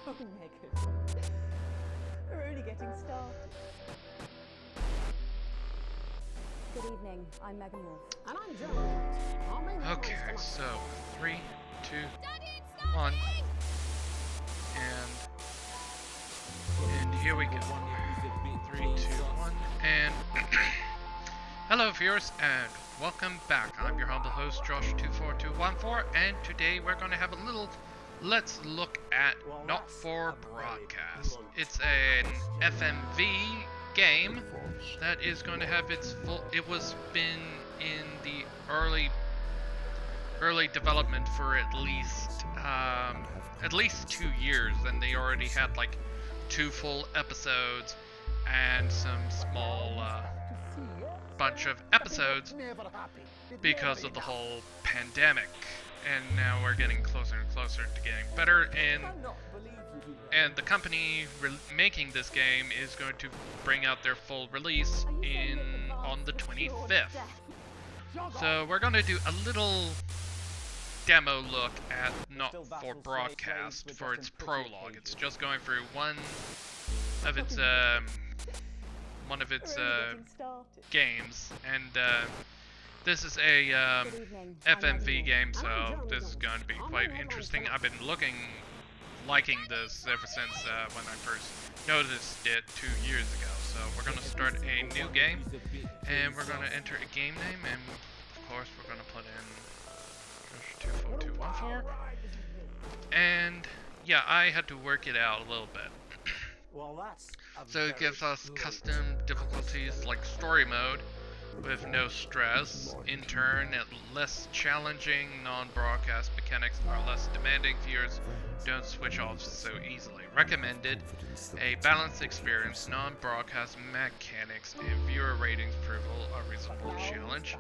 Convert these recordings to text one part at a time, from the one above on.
Oh my goodness. We're only getting started. Good evening, I'm Megan Wolf. And I'm Joe. Okay, so 3, 2, 1, and here we go. 3, 2, 1, and hello viewers, and welcome back. I'm your humble host, Josh24214, and today we're going to have a little let's look at Not For Broadcast. It's an FMV game that is going to have its full. It was been in the early development for at least 2 years, and they already had like 2 full episodes and some small bunch of episodes because of the whole pandemic. And now we're getting closer and closer to getting better, and the company making this game is going to bring out their full release on the 25th. So we're going to do a little demo look at Not For Broadcast for its prologue. It's just going through one of its games, and this is a FMV game, so this is going to be quite interesting. I've been liking this ever since when I first noticed it 2 years ago. So we're going to start a new game, and we're going to enter a game name, and of course we're going to put in 24214. And yeah, I had to work it out a little bit. So it gives us custom difficulties like story mode with no stress. In turn, less challenging non-broadcast mechanics are less demanding. Viewers don't switch off so easily. Recommended: a balanced experience, non-broadcast mechanics, and viewer ratings approval a reasonable challenge.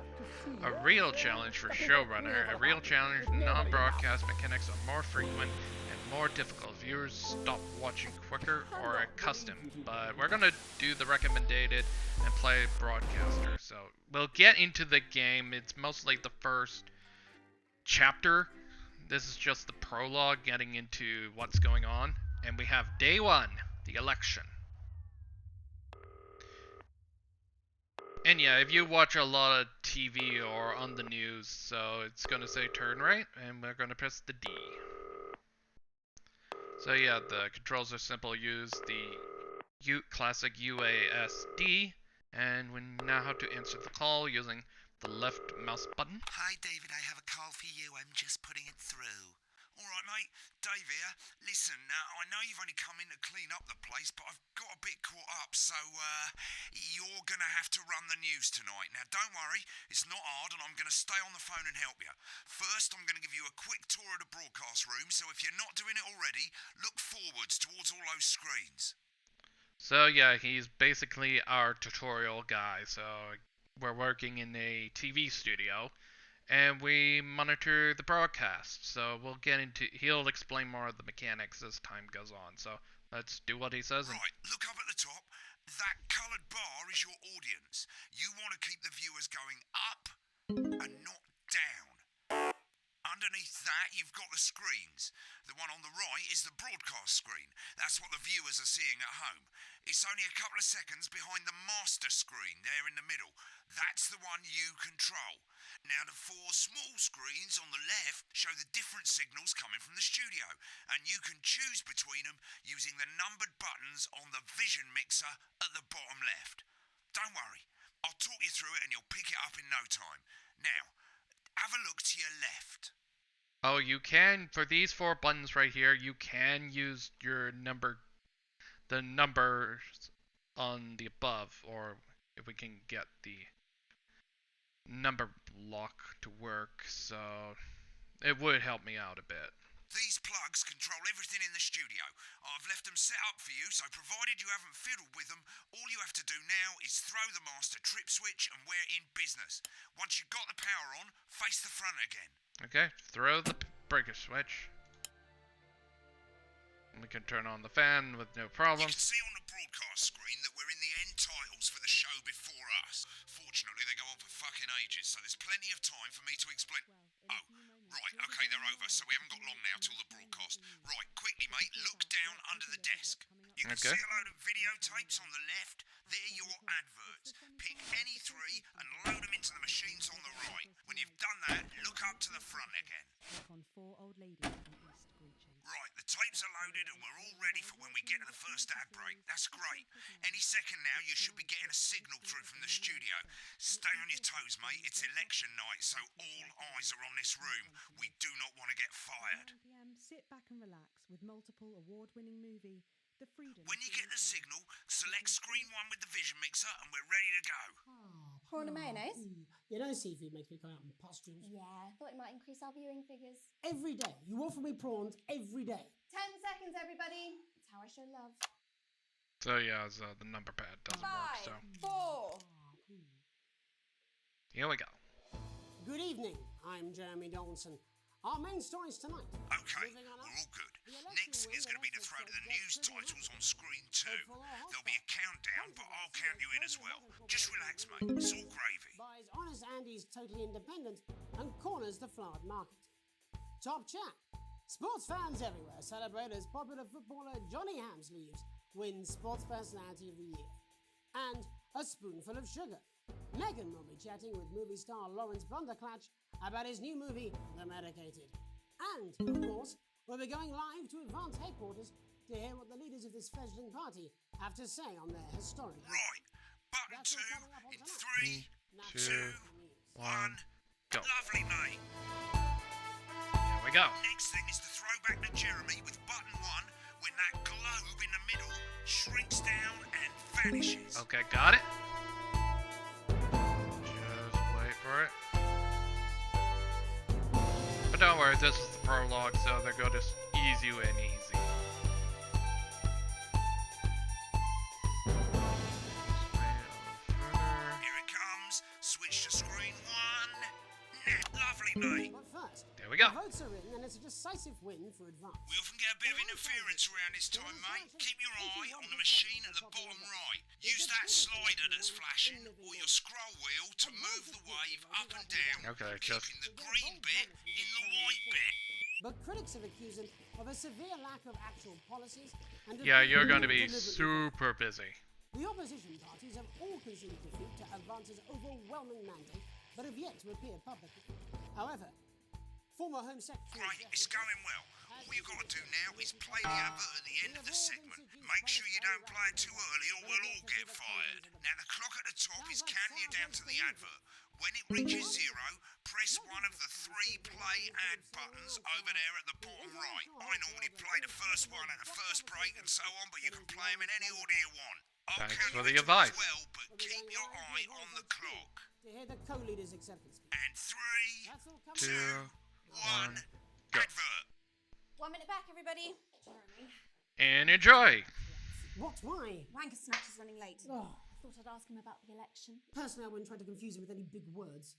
A real challenge for showrunner. A real challenge, non-broadcast mechanics are more frequent and more difficult. Viewers stop watching quicker, or a custom. But we're gonna do the recommended and play broadcaster. So we'll get into the game. It's mostly the first chapter. This is just the prologue, getting into what's going on. And we have day 1, the election. And yeah, if you watch a lot of TV or on the news, so it's gonna say turn right, and we're gonna press the D. So yeah, the controls are simple. Use the classic UASD, and we now have to answer the call using the left mouse button. Hi David, I have a call for you. I'm just putting it through. Alright mate, Dave here. Listen, I know you've only come in to clean up the place, but I've got a bit caught up, so you're gonna have to run the news tonight. Now don't worry, it's not hard, and I'm gonna stay on the phone and help you. First, I'm gonna give you a quick tour of the broadcast room, so if you're not doing it already, look forwards towards all those screens. So yeah, he's basically our tutorial guy. So we're working in a TV studio, and we monitor the broadcast. So he'll explain more of the mechanics as time goes on. So let's do what he says. Right, look up at the top. That coloured bar is your audience. You want to keep the viewers going up and not down. Underneath that, you've got the screens. The one on the right is the broadcast screen. That's what the viewers are seeing at home. It's only a couple of seconds behind the master screen there in the middle. That's the one you control. Now, the 4 small screens on the left show the different signals coming from the studio, and you can choose between them using the numbered buttons on the vision mixer at the bottom left. Don't worry, I'll talk you through it and you'll pick it up in no time. Now, have a look to your left. Oh, you can, for these 4 buttons right here, you can use the numbers on the above, or if we can get the number block to work, so it would help me out a bit. These plugs control everything in the studio. I've left them set up for you, so provided you haven't fiddled with them, all you have to do now is throw the master trip switch and we're in business. Once you've got the power on, face the front again. Okay, throw the breaker switch. We can turn on the fan with no You problems. can see on the broadcast screen that we're in the end titles for the show before us. Fortunately, they go on for fucking ages, so there's plenty of time for me to explain. Oh, right, okay, they're over, so we haven't got long now till the broadcast. Right, quickly, mate, look down under the desk. You can see a load of videotapes on the left. They're your adverts. Pick any three and load them into the machines on the right. When you've done that, look up to the front again. Right, the tapes are loaded and we're all ready for when we get to the first ad break. That's great. Any second now, you should be getting a signal through from the studio. Stay on your toes, mate. It's election night, so all eyes are on this room. We do not want to get fired. Sit back and relax with multiple award-winning movie, The Freedom. When you get the signal, select screen 1 with the vision mixer and we're ready to go. Prawn and mayonnaise? You know seafood makes me come out in pustules. Yeah, I thought it might increase our viewing figures. Every day. You offer me prawns every day. 10 seconds, everybody. That's how I show love. So yeah, the number pad doesn't work, so 5, 4. here we go. Good evening. I'm Jeremy Donaldson. Our main stories tonight. Okay, we're all good. Next is going to be to throw to the news titles on screen 2. There'll be a countdown, but I'll count you in as well. Just relax, mate. It's all gravy. Buys Honest Andy's Totally Independent and corners the flowered market. Top chat. Sports fans everywhere celebrate as popular footballer Johnny Hamsleeves wins Sports Personality of the Year. And a spoonful of sugar. Megan will be chatting with movie star Lawrence Blunderclatch about his new movie, The Medicated. And, of course, we'll be going live to Advance headquarters to hear what the leaders of this fledgling party have to say on their historic... Right, button 2 in 3, 2, 1, go. Lovely, mate. Here we go. Next thing is to throw back to Jeremy with button 1 when that globe in the middle shrinks down and vanishes. Okay, got it. Just wait for it. But don't worry, this is the prologue, so they're going to ease you in easy. Here it comes. Switch to screen 1. Lovely, mate. But first, There we go. the votes are in and it's a decisive win for Advance. We often get a bit of interference around this time, mate. Keep your eye on the machine at the bottom right. Use that slider that's flashing or your scroll wheel to move the wave up and down, Okay, just... keeping the green bit in the white bit. But critics have accused him of a severe lack of actual policies and of Yeah, being you're going to be deliberately- super busy. The opposition parties have all conceded defeat to Advance's overwhelming mandate, but have yet to appear publicly. However, former Home Secretary... Great, it's going well. All you've got to do now is play the advert at the end of the segment. Make sure you don't play it too early or we'll all get fired. Now the clock at the top is counting you down to the advert. When it reaches 0, press one of the 3 play ad buttons over there at the bottom right. I normally play the first one at the first break and so on, but you can play them in any order you want. I'll Thanks count for you the into advice. as well, but keep your eye on the clock. To hear the co-leader's acceptance speech. And 3, That's all coming 2, 1, 1, go. advert. 1 minute back, everybody. Jeremy. And enjoy! What? Why? Wanker Snatch is running late. Oh, I thought I'd ask him about the election. personally, I wouldn't try to confuse him with any big words.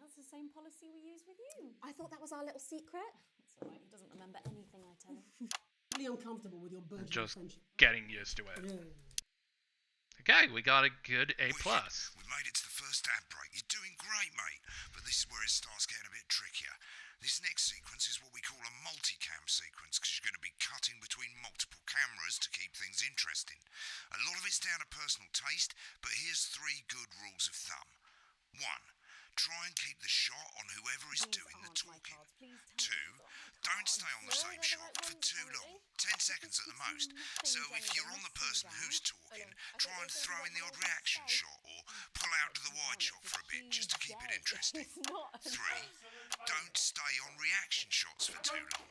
That's the same policy we use with you. I thought that was our little secret. That's all right. He doesn't remember anything I tell him. Really uncomfortable with your burgeoning Just friendship. getting used to it. Yeah. Okay, we got a good A+. We've made it to the first ad break. You're doing great, mate. But this is where it starts getting a bit trickier. This next sequence is what we call a multicam sequence because you're going to be cutting between multiple cameras to keep things interesting. A lot of it's down to personal taste, but here's 3 good rules of thumb. 1. Try and keep the shot on whoever is doing the talking. 2. Don't stay on the same shot for too long, 10 seconds at the most. So if you're on the person who's talking, try and throw in the odd reaction shot or pull out to the wide shot for a bit just to keep it interesting. 3. Don't stay on reaction shots for too long.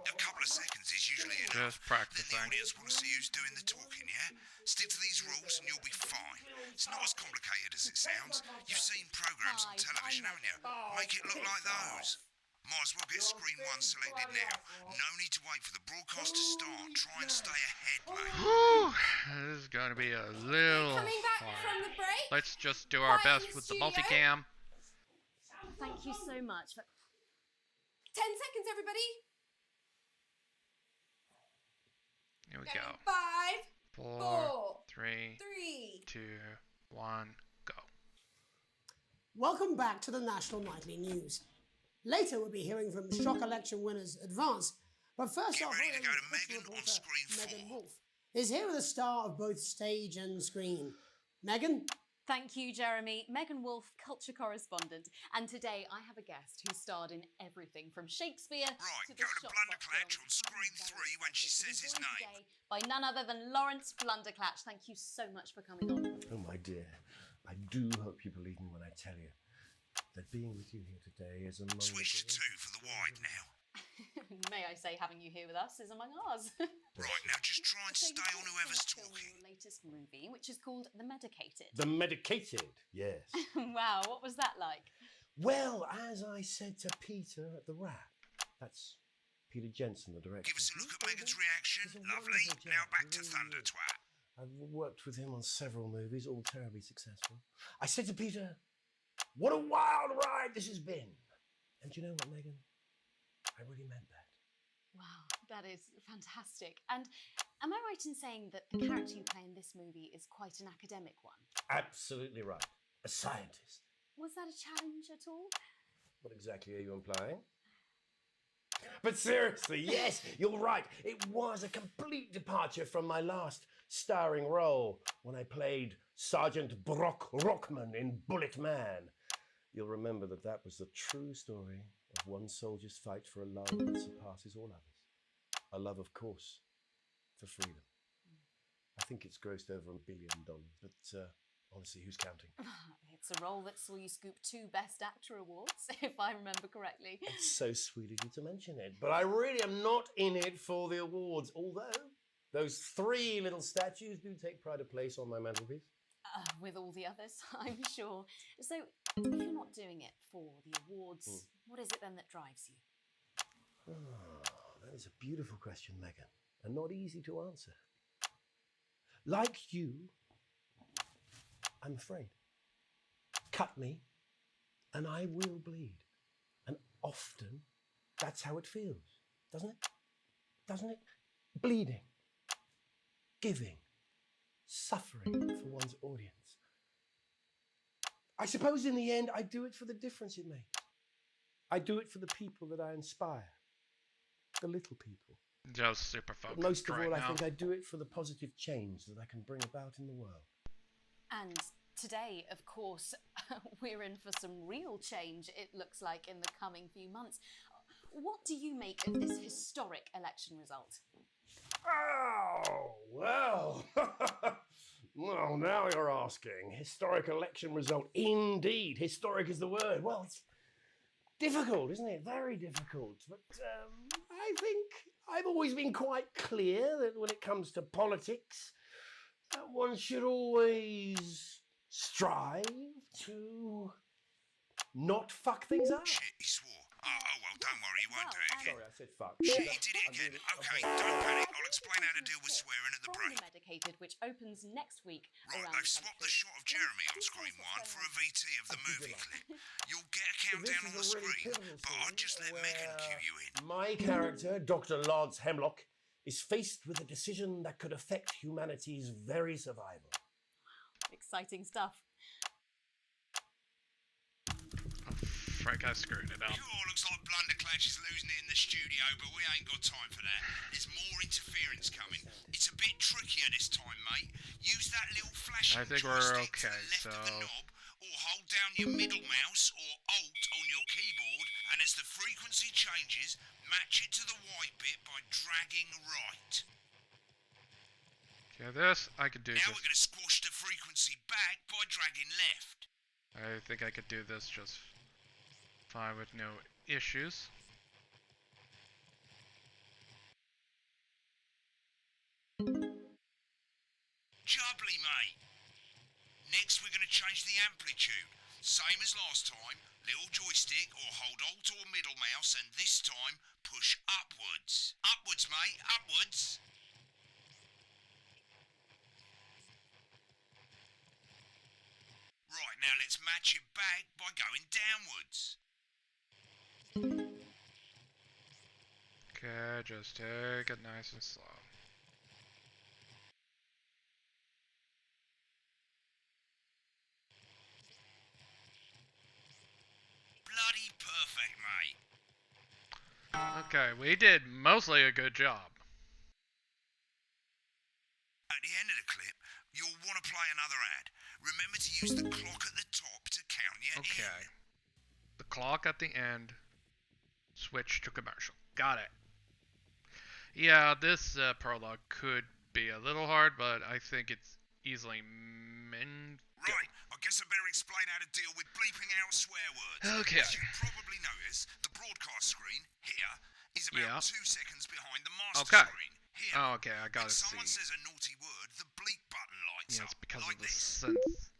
A couple of seconds is usually enough. Just practicing. Then the audience want to see who's doing the talking, yeah? Stick to these rules and you'll be fine. It's not as complicated as it sounds. You've seen programs on television, haven't you? Make it look like those. Might as well get screen 1 selected now. No need to wait for the broadcast to start. Try and stay ahead, mate. Whew, this is going to be a little Coming back hard. from the break. Let's just do our Quiet in best the with the studio. multicam. Thank you so much. 10 seconds, everybody. Here we go. 5, 4, 4, 3, 3. 2, 1, go. Welcome back to the National Nightly News. Later, we'll be hearing from shock election winners Advance, But first Get off, ready to go to cultural Megan on reporter screen Megan 4. Wolf is here with a star of both stage and screen. Megan? Thank you, Jeremy. Megan Wolf, culture correspondent. And today I have a guest who starred in everything from Shakespeare Right, to the go to Shotbox Blunderclatch films. on screen 3 when she says his Joined name. today by none other than Lawrence Blunderclatch. Thank you so much for coming on. Oh, my dear, I do hope you believe me when I tell you that being with you here today is among Switch the... to 2 for the wide now. May I say, having you here with us is among ours. Right, now just try and So stay you've on just whoever's finished filming talking. your latest movie, which is called The Medicated. The medicated, yes. Wow, what was that like? Well, as I said to Peter at the Wrap, that's Peter Jensen, the director. Give us a look at Megan's reaction. He's a Lovely. wonderful Now chap, back he to really Thunder is. Twat. I've worked with him on several movies, all terribly successful. I said to Peter, what a wild ride this has been. And do you know what, Megan? I really meant that. Wow, that is fantastic. And am I right in saying that the character you play in this movie is quite an academic one? Absolutely right. A scientist. Was that a challenge at all? What exactly are you implying? But seriously, yes, you're right. It was a complete departure from my last starring role when I played Sergeant Brock Rockman in Bullet Man. You'll remember that that was the true story of one soldier's fight for a love that surpasses all others. A love, of course, for freedom. I think it's grossed over $1 billion, but honestly, who's counting? It's a role that saw you scoop 2 Best Actor awards, if I remember correctly. It's so sweet of you to mention it, but I really am not in it for the awards, although those 3 little statues do take pride of place on my mantelpiece. With all the others, I'm sure. So, if you're not doing it for the awards, what is it then that drives you? Oh, that is a beautiful question, Megan, and not easy to answer. Like you, I'm afraid. Cut me, and I will bleed. And often, that's how it feels, doesn't it? Doesn't it? Bleeding, giving, suffering for one's audience. I suppose in the end, I do it for the difference it makes. I do it for the people that I inspire, the little people. Just super focused But most of right all, I now. think I do it for the positive change that I can bring about in the world. And today, of course, we're in for some real change, it looks like, in the coming few months. What do you make of this historic election result? Oh, well. Well, now you're asking. Historic election result. Indeed. Historic is the word. Well, it's difficult, isn't it? Very difficult. But I think I've always been quite clear that when it comes to politics, that one should always strive to not fuck things up. Shit, he swore. Oh, well, don't worry, he won't do it again. Sorry, I said fuck. Shit, he did it again. Okay, don't panic. I'll explain how to deal with swearing at the From break. The Medicated, which opens next week. Right, around they've the swapped the country. shot of Jeremy on screen 1 for a VT of the movie clip. You'll get a countdown on the screen, but I'll just let Megan cue you in. My character, Dr. Lance Hemlock, is faced with a decision that could affect humanity's very survival. Exciting stuff. Frick, I screwed it up. Sure, looks like Blunderclatch is losing it in the studio, but we ain't got time for that. There's more interference coming. It's a bit trickier this time, mate. Use that little flashing I think we're joystick to okay, the left so... of the knob, or hold down your middle mouse or Alt on your keyboard, and as the frequency changes, match it to the white bit by dragging right. Okay, this, I could do Now just... we're going to squash the frequency back by dragging left. I think I could do this just fine with no issues. Jubbly, mate. Next we're going to change the amplitude. Same as last time, little joystick or hold Alt or middle mouse, and this time push upwards. Upwards, mate, upwards. Right, now let's match it back by going downwards. Okay, just take it nice and slow. Bloody perfect, mate. Okay, we did mostly a good job. At the end of the clip, you'll want to play another ad. Remember to use the clock at the top to count you Okay. in. The clock at the end. Switch to commercial. Got it. Yeah, this prologue could be a little hard, but I think it's easily Right, I guess I better explain how to deal with bleeping out swear words. Okay. As you probably notice, the broadcast screen, here, is about 2 seconds behind the master screen. Here. Oh, okay, I gotta when see. someone says a naughty word, the bleep button lights Yeah, up. it's because like of the this.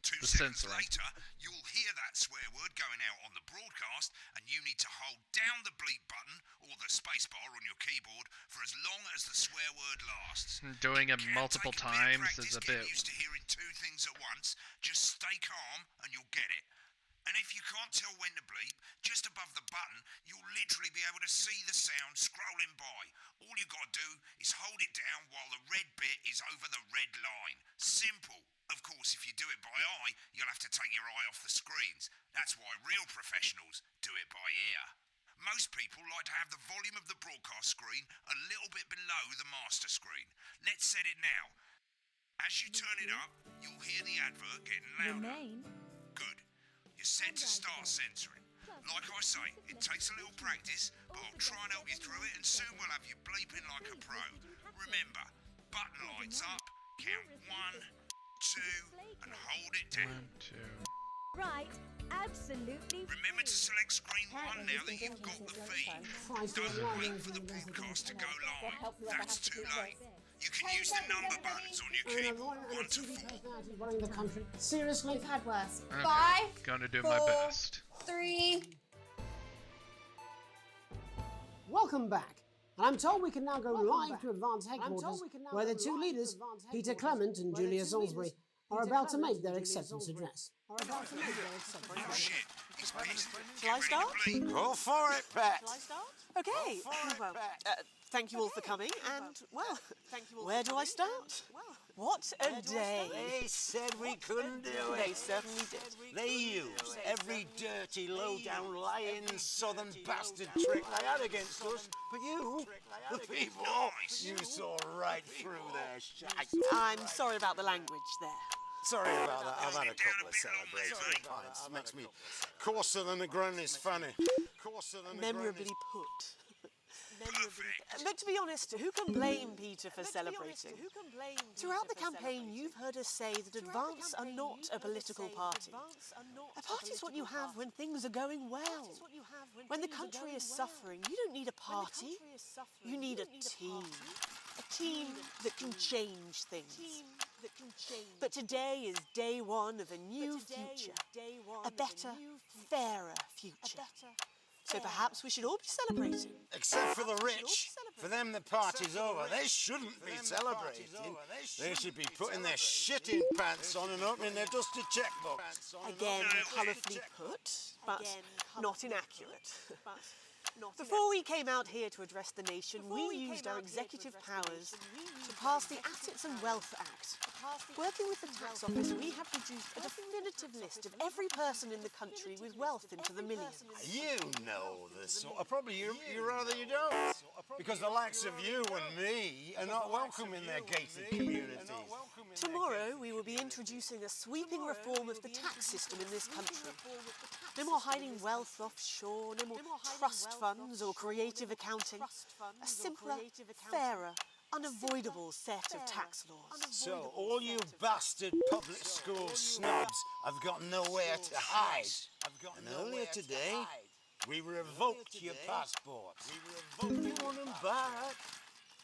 2 2 seconds seconds later, you'll hear that swear word going out on the broadcast, and you need to hold down the bleep button or the space bar on your keyboard for as long as the swear word lasts. Doing it Can multiple take a bit of times is practice a bit. getting used to hearing 2 things at once. Just stay calm and you'll get it. And if you can't tell when to bleep, just above the button, you'll literally be able to see the sound scrolling by. All you got to do is hold it down while the red bit is over the red line. Simple. Of course, if you do it by eye, you'll have to take your eye off the screens. That's why real professionals do it by ear. Most people like to have the volume of the broadcast screen a little bit below the master screen. Let's set it now. As you turn it up, you'll hear the advert getting louder. Good. You're set to start censoring. Like I say, it takes a little practice, but I'll try and help you through it, and soon we'll have you bleeping like a pro. Remember, button lights up, count 1, 2, and hold it down. 1, 2. Right, absolutely. Remember to select screen 1 now that you've got the feed. Don't wait for the broadcast to go live. That's too late. You can use the number buttons on your keyboard, 1 to 4. Running the country. Seriously? Had worse. Okay. 5, Gonna do my 4, best. 3. Welcome back. And I'm told we can now go live to Advance headquarters, where the 2 leaders, Peter Clement and Julia Salisbury, are about to make their acceptance address. Oh shit, he's pissed. Shall I start? Go for it, Pet. Okay, well, thank you all for coming, and, well, where do I start? What a day. They said we couldn't do They it. certainly did. They used every dirty, low-down, lying, southern bastard trick they had against us. But you, the people, you saw right through their shite. I'm sorry about the language there. Sorry about that. I've had a couple of celebratory pints. Makes me coarser than the granny's fanny. Coarser than the Memorably put. But to be honest, who can blame Peter for celebrating? Throughout the campaign, you've heard us say that Advance are not a political party. A party is what you have when things are going well. When the country is suffering, you don't need a party. You need a team. A team that can change things. But today is day 1 of a new future. A better, fairer future. So perhaps we should all be celebrating. Except for the rich. For them, the party's over. They shouldn't be celebrating. They should be putting their shitting pants on and opening their dusty checkbooks. Again, colourfully put, but not inaccurate. Before we came out here to address the nation, we used our executive powers to pass the Assets and Wealth Act. Working with the tax office, we have produced a definitive list of every person in the country with wealth into the millions. You know the sort of probably you rather you don't. Because the likes of you and me are not welcome in their gated communities. Tomorrow, we will be introducing a sweeping reform of the tax system in this country. No more hiding wealth offshore, no more trust funds or creative accounting. A simpler, fairer, unavoidable set of tax laws. So all you bastard public school snobs have got nowhere to hide. And earlier today, we revoked your passports. You want them back?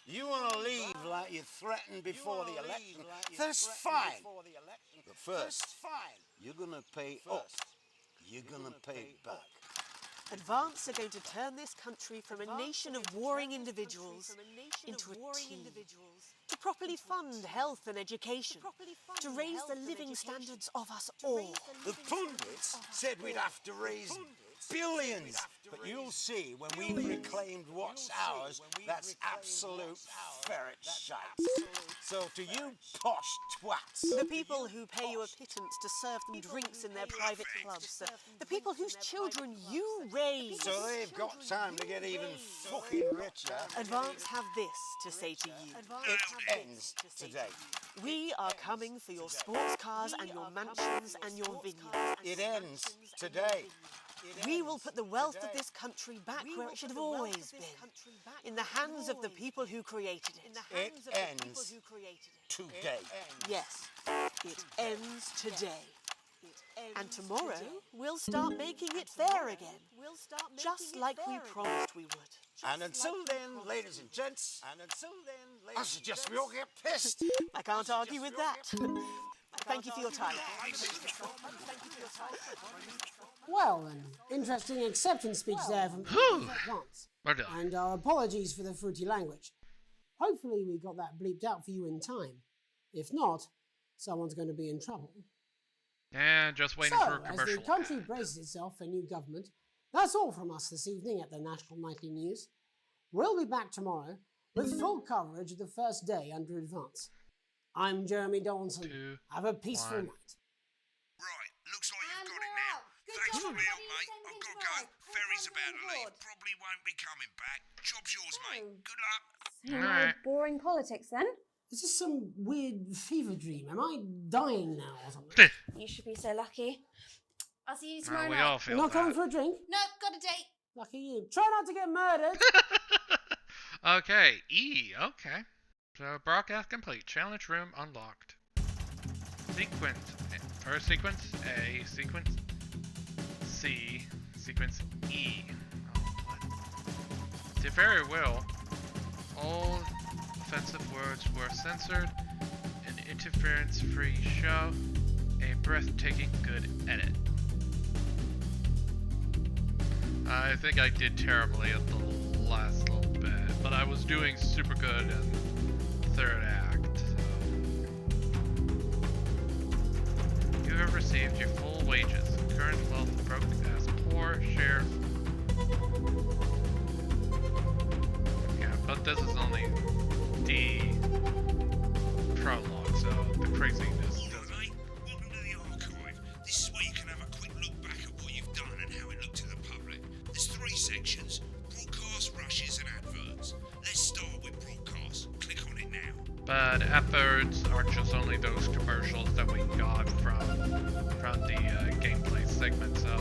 You want to leave like you threatened before the election? That's fine. But first, you're going to pay up. You're going to pay back. Advance are going to turn this country from a nation of warring individuals into a team. To properly fund health and education. To raise the living standards of us all. The pundits said we'd have to raise billions But you'll see when we've reclaimed what's ours, that's absolute ferret shite. So to you posh twats, The people who pay you a pittance to serve them drinks in their private clubs. The people whose children you raise. so they've got time to get even fucking richer. Advance have this to say to you. It ends today. We are coming for your sports cars and your mansions and your vineyards. It ends today. We will put the wealth of this country back where it should have always been. In the hands of the people who created it. It ends today. Yes, it ends today. And tomorrow, we'll start making it fair again. Just like we promised we would. And until then, ladies and gents, I suggest we all get pissed. I can't argue with that. Thank you for your time. Well, an interesting acceptance speech there from Advance. Well done. And our apologies for the fruity language. Hopefully we got that bleeped out for you in time. If not, someone's going to be in trouble. And just waiting for a So, as commercial. the country braces itself for new government, that's all from us this evening at the National Nightly News. We'll be back tomorrow with full coverage of the first day under Advance. I'm Jeremy Donaldson. 2, Have a peaceful 1. night. Right, looks like you've got it now. Thanks for the help, mate. I've got to go. Ferry's about to leave. Probably won't be coming back. Job's yours, mate. Good luck. Alright. Boring politics then? Is this some weird fever dream? Am I dying now or something? You should be so lucky. I'll see you Well, tomorrow we night. all feel You're not coming that. for a drink? No, got a date. Lucky you. Try not to get murdered. Okay, E, okay. So, broadcast complete. Challenge room unlocked. Sequence. First sequence, A. Sequence, C. Sequence, E. Oh, what? Did very well. All offensive words were censored. An interference-free show. A breathtaking good edit. I think I did terribly at the last little bit, but I was doing super good in the third act. So. You have received your full wages. Current wealth broke as poor shares. Yeah, but this is only the prologue, so the craziness doesn't. Mate, welcome to the archive. This is where you can have a quick look back at what you've done and how it looked to the public. There's 3 sections: broadcast, rushes, and adverts. Let's start with broadcast. Click on it now. But adverts are just only those commercials that we got from the gameplay segment, so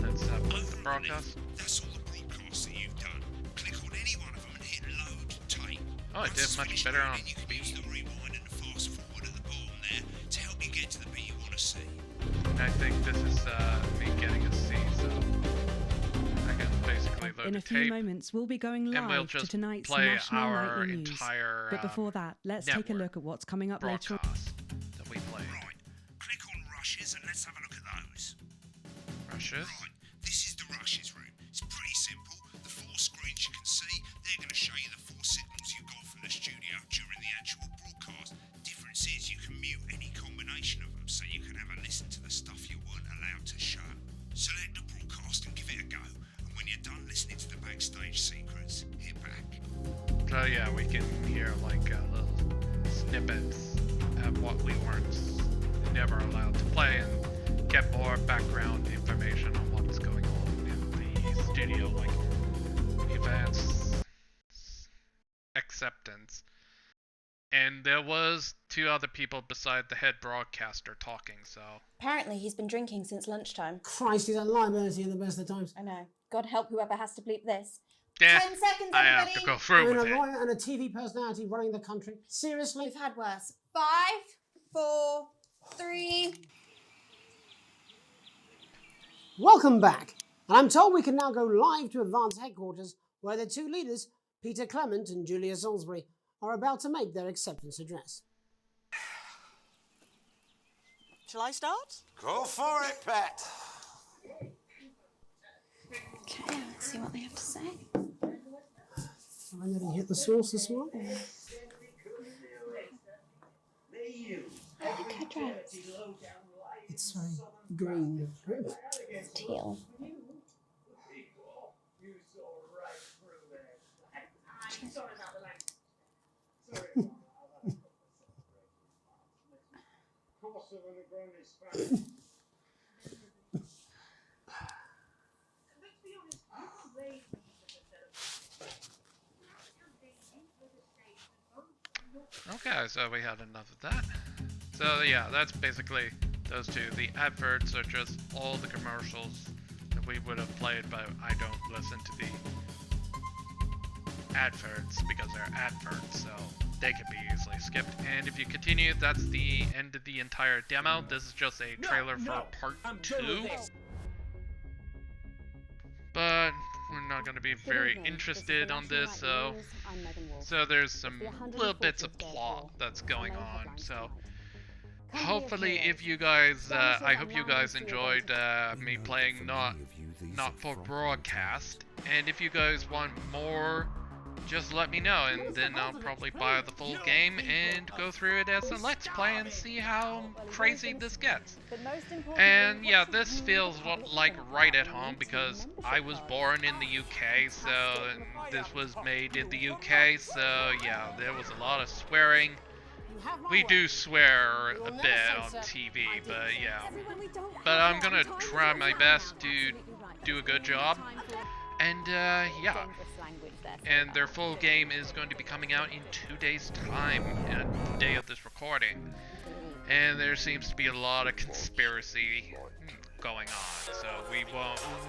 let's have the broadcast. That's all the broadcasts that you've done. Click on any one of them and hit load tape. Oh, I Once did it's much finished better on loading, you can use the rewind and the fast forward at the bottom there to help you get to the bit you want to see. And I think this is me getting a C, so I can basically load In the a few tape. moments, we'll be going and we'll live to just tonight's play National our Nightly News. entire But before that, let's take a look at what's coming up later on. broadcast that we played. Right, click on rushes and let's have a look at those. Rushes. Right, this is the rushes room. It's pretty simple. The 4 screens you can see, they're going to show you the 4 signals you got from the studio during the actual broadcast. Difference is you can mute any combination of them, so you can have a listen to the stuff you weren't allowed to show. Select the broadcast and give it a go. And when you're done listening to the Backstage Secrets, hit back. So yeah, we can hear like little snippets of what we weren't never allowed to play and get more background information on what's going on in the studio, like events, acceptance. And there was 2 other people beside the head broadcaster talking, so... Apparently he's been drinking since lunchtime. Christ, he's a liability in the best of times. I know. God help whoever has to bleep this. Yeah, 10 seconds, I have everybody. to go I through mean, with a it. lawyer and a TV personality running the country. Seriously? We've had worse. 5, 4, 3... Welcome back. And I'm told we can now go live to Advance headquarters, where the 2 leaders, Peter Clement and Julia Salisbury, are about to make their acceptance address. Shall I start? Go for it, Pat. Okay, let's see what they have to say. I nearly hit the source this morning. Okay, dress. It's very green. Teal. Sorry about the language. Okay, so we had enough of that. So yeah, that's basically those two. The adverts are just all the commercials that we would have played, but I don't listen to the adverts because they're adverts, so they can be easily skipped. And if you continue, that's the end of the entire demo. This is just a trailer for part 2. But we're not going to be very interested on this, so there's some little bits of plot that's going on. So hopefully, if you guys, I hope you guys enjoyed me playing not for broadcast. And if you guys want more, just let me know, and then I'll probably buy the full game and go through it as a Let's Play and see how crazy this gets. And yeah, this feels like right at home because I was born in the UK, so this was made in the UK, so yeah, there was a lot of swearing. We do swear a bit on TV, but yeah. But I'm gonna try my best to do a good job. And yeah. And their full game is going to be coming out in 2 days' time, the day of this recording. And there seems to be a lot of conspiracy going on, so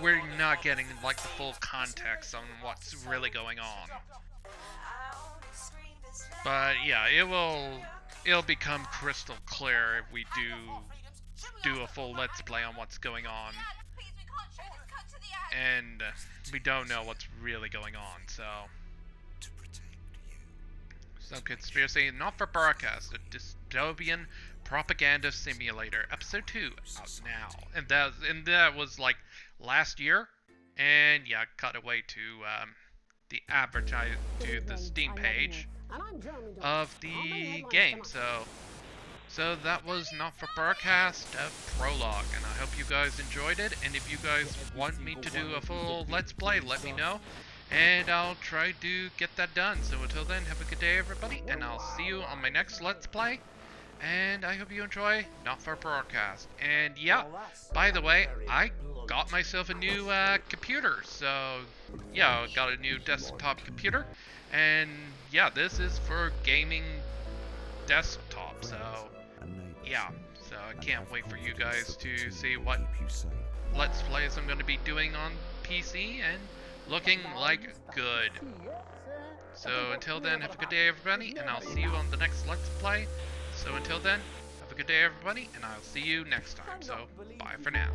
we're not getting like the full context on what's really going on. But yeah, it'll become crystal clear if we do a full Let's Play on what's going on. And we don't know what's really going on, so some conspiracy, not for broadcast, a dystopian propaganda simulator, episode 2 out now, and that was like last year. And yeah, cut away to the advertise to the Steam page of the game. So that was not for broadcast, Prologue, and I hope you guys enjoyed it. And if you guys want me to do a full Let's Play, let me know, and I'll try to get that done. So until then, have a good day, everybody, and I'll see you on my next Let's Play. And I hope you enjoy Not for Broadcast. And yeah, by the way, I got myself a new computer. So yeah, I got a new desktop computer, and yeah, this is for gaming desktop. So yeah, so I can't wait for you guys to see what Let's Plays I'm going to be doing on PC, and looking like good. So until then, have a good day, everybody, and I'll see you on the next Let's Play. So until then, have a good day, everybody, and I'll see you next time. So bye for now.